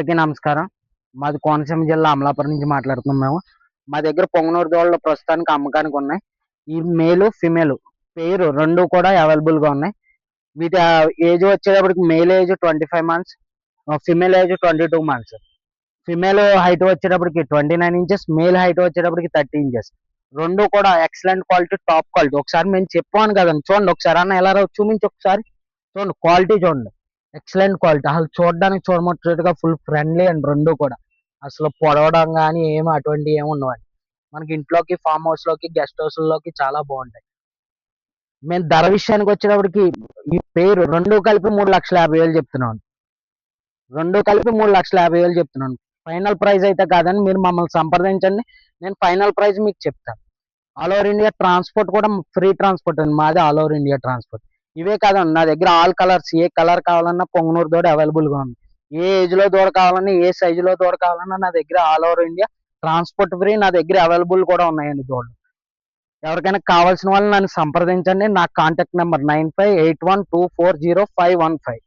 అందరికీ నమస్కారం. మాది కోనసీమ జిల్లా అమలాపురం నుంచి మాట్లాడుతున్నాం మేము. మా దగ్గర పొంగనూరు దూడలు ప్రస్తుతానికి అమ్మకానికి ఉన్నాయి. ఈ మేలు, ఫిమేల్ పెయిర్ 2 కూడా అవైలబుల్‌గా ఉన్నాయి. వీటి ఏజ్ వచ్చేటప్పటికి male age 25 months, female age 22 months. Female height వచ్చేటప్పటికి 29 ఇంచెస్, మేల్ హైట్ వచ్చేటప్పటికి 30 ఇంచెస్. 2 కూడా ఎక్సలెంట్ క్వాలిటీ, టాప్ క్వాలిటీ. ఒకసారి మేము చెప్పాను కదండీ! చూడండి ఒకసారి ఎలా చూపించు ఒకసారి. చూడండి క్వాలిటీ చూడండి. Excellent quality. అసలు చూడడానికి చూడముచ్చటగా ఫుల్ ఫ్రెండ్లీ అండ్ 2 కూడా. అసలు పొడవడం గాని అటువంటివి ఏమి ఉండవండి. మనకి ఇంట్లోకి, ఫార్మ్ హౌస్‌లోకి, గెస్ట్ హౌస్‌ల్లోకి చాలా బాగుంటాయి. మేము ధర విషయానికి వచ్చేటప్పటికి ఈ పెయిర్ 2 కలిపి 3,50,000 చెప్తున్నాను. 2 కలిపి 3,50,000 చెప్తున్నాను. ఫైనల్ ప్రైస్ అయితే కాదండి. మీరు మమ్మల్ని సంప్రదించండి. నేను ఫైనల్ ప్రైస్ మీకు చెప్తాను. ఆల్ ఓవర్ ఇండియా ట్రాన్స్‌పోర్ట్ కూడా ఫ్రీ ట్రాన్స్‌పోర్ట్ అండి. మాది ఆల్ ఓవర్ ఇండియా ట్రాన్స్‌పోర్ట్. ఇవే కాదండి, నా దగ్గర ఆల్ కలర్స్, ఏ కలర్ కావాలన్నా పొంగనూరు దూడ అవైలబుల్‌గా ఉంది. ఏ ఏజ్‌లో దూడ కావాలన్నా, ఏ సైజులో దూడ కావాలన్నా నా దగ్గర all over India transport free. నా దగ్గర అవైలబుల్ కూడా ఉన్నాయండి దూడలు. ఎవరికైనా కావాల్సిన వాళ్ళు నన్ను సంప్రదించండి. నా కాంటాక్ట్ నెంబర్ 9581240515.